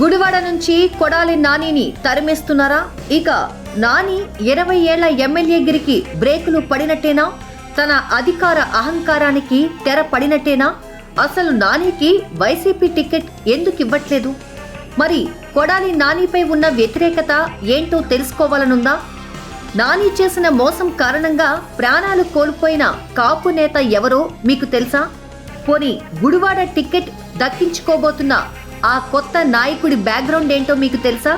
గుడివాడ నుంచి కొడాలి నానిని తరిమేస్తున్నారా? ఇక నాని 20 ఏళ్ల ఎమ్మెల్యేగిరికి బ్రేకులు పడినట్టేనా? తన అధికార అహంకారానికి తెర పడినట్టేనా? అసలు నానికి వైసీపీ టికెట్ ఎందుకు ఇవ్వట్లేదు? మరి కొడాలి నానిపై ఉన్న వ్యతిరేకత ఏంటో తెలుసుకోవాలనుందా? నాని చేసిన మోసం కారణంగా ప్రాణాలు కోల్పోయిన కాపు నేత ఎవరో మీకు తెలుసా? పోనీ గుడివాడ టికెట్ దక్కించుకోబోతున్న ఆ కొత్త నాయకుడి బ్యాక్గ్రౌండ్ ఏంటో మీకు తెలుసా?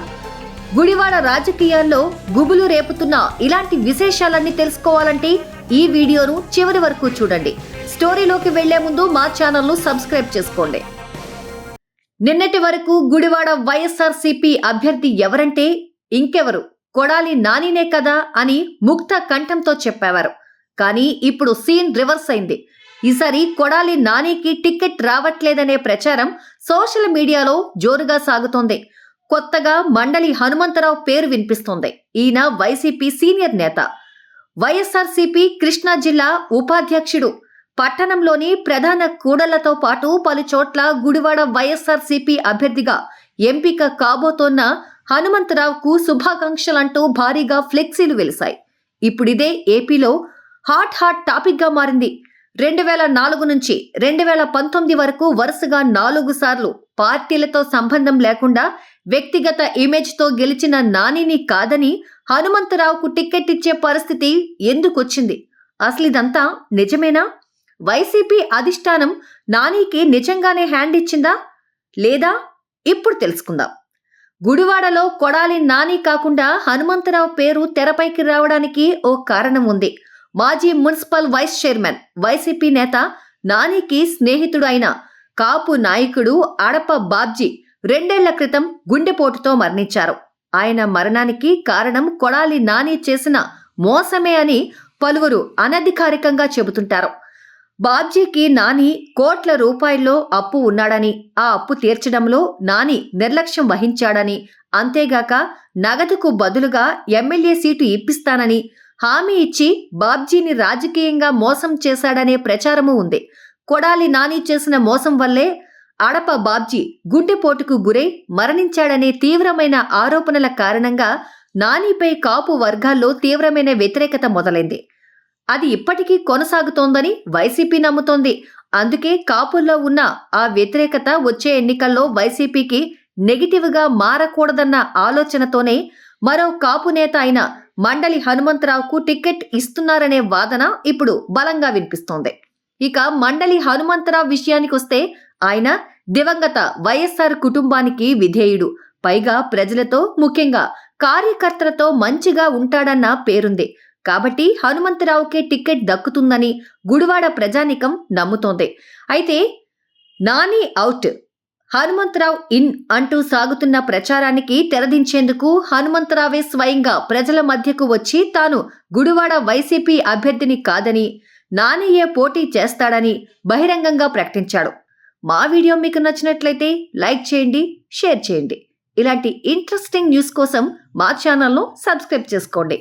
గుడివాడ రాజకీయాల్లో గుబులు రేపుతున్న ఇలాంటి విశేషాలన్నీ తెలుసుకోవాలంటే ఈ వీడియోను చివరి వరకు చూడండి. స్టోరీలోకి వెళ్లే ముందు మా ఛానల్ను సబ్స్క్రైబ్ చేసుకోండి. నిన్నటి వరకు గుడివాడ వైఎస్ఆర్సీపీ అభ్యర్థి ఎవరంటే ఇంకెవరు, కొడాలి నానినే కదా అని ముక్త కంఠంతో చెప్పేవారు. కానీ ఇప్పుడు సీన్ రివర్స్ అయింది. ఈసారి కొడాలి నానికి టికెట్ రావట్లేదనే ప్రచారం సోషల్ మీడియాలో జోరుగా సాగుతోంది. కొత్తగా మండలి హనుమంతరావు పేరు వినిపిస్తోంది. ఈయన వైసీపీ సీనియర్ నేత, వైఎస్ఆర్సీపీ కృష్ణా జిల్లా ఉపాధ్యక్షుడు. పట్టణంలోని ప్రధాన కూడళ్లతో పాటు పలు చోట్ల గుడివాడ వైఎస్ఆర్సీపీ అభ్యర్థిగా ఎంపిక కాబోతోన్న హనుమంతరావుకు శుభాకాంక్షలంటూ భారీగా ఫ్లెక్సీలు వెలిశాయి. ఇప్పుడిదే ఏపీలో హాట్ టాపిక్ గా మారింది. 2004 నుంచి 2019 వరకు వరుసగా 4 సార్లు పార్టీలతో సంబంధం లేకుండా వ్యక్తిగత ఇమేజ్తో గెలిచిన నానిని కాదని హనుమంతరావుకు టికెట్ ఇచ్చే పరిస్థితి ఎందుకొచ్చింది? అసలు ఇదంతా నిజమేనా? వైసీపీ అధిష్టానం నానికి నిజంగానే హ్యాండ్ ఇచ్చిందా లేదా? ఇప్పుడు తెలుసుకుందాం. గుడివాడలో కొడాలి నాని కాకుండా హనుమంతరావు పేరు తెరపైకి రావడానికి ఓ కారణం ఉంది. మాజీ మున్సిపల్ వైస్ చైర్మన్, వైసీపీ నేత, నానికి స్నేహితుడు అయిన కాపు నాయకుడు అడప బాబ్జీ 2 ఏళ్ల క్రితం గుండెపోటుతో మరణించారు. ఆయన మరణానికి కారణం కొడాలి నాని చేసిన మోసమే అని పలువురు అనధికారికంగా చెబుతుంటారు. బాబ్జీకి నాని కోట్ల రూపాయల్లో అప్పు ఉన్నాడని, ఆ అప్పు తీర్చడంలో నాని నిర్లక్ష్యం వహించాడని, అంతేగాక నగదుకు బదులుగా ఎమ్మెల్యే సీటు ఇప్పిస్తానని హామీ ఇచ్చి బాబ్జీని రాజకీయంగా మోసం చేశాడనే ప్రచారము ఉంది. కొడాలి నాని చేసిన మోసం వల్లే అడప బాబ్జీ గుండెపోటుకు గురై మరణించాడనే తీవ్రమైన ఆరోపణల కారణంగా నానిపై కాపు వర్గాల్లో తీవ్రమైన వ్యతిరేకత మొదలైంది. అది ఇప్పటికీ కొనసాగుతోందని వైసీపీ నమ్ముతోంది. అందుకే కాపుల్లో ఉన్న ఆ వ్యతిరేకత వచ్చే ఎన్నికల్లో వైసీపీకి నెగిటివ్గా మారకూడదన్న ఆలోచనతోనే మరో కాపు నేత అయిన మండలి హనుమంతరావుకు టికెట్ ఇస్తున్నారనే వాదన ఇప్పుడు బలంగా వినిపిస్తోంది. ఇక మండలి హనుమంతరావు విషయానికొస్తే ఆయన దివంగత వైఎస్ఆర్ కుటుంబానికి విధేయుడు. పైగా ప్రజలతో, ముఖ్యంగా కార్యకర్తలతో మంచిగా ఉంటాడన్న పేరుంది. కాబట్టి హనుమంతరావుకే టికెట్ దక్కుతుందని గుడివాడ ప్రజానికం నమ్ముతోంది. అయితే నాని అవుట్, హనుమంతరావు ఇన్ అంటూ సాగుతున్న ప్రచారానికి తెరదించేందుకు హనుమంతరావే స్వయంగా ప్రజల మధ్యకు వచ్చి తాను గుడివాడ వైసీపీ అభ్యర్థిని కాదని, నానియే పోటీ చేస్తాడని బహిరంగంగా ప్రకటించాడు. మా వీడియో మీకు నచ్చినట్లయితే లైక్ చేయండి, షేర్ చేయండి. ఇలాంటి ఇంట్రెస్టింగ్ న్యూస్ కోసం మా ఛానల్ను సబ్స్క్రైబ్ చేసుకోండి.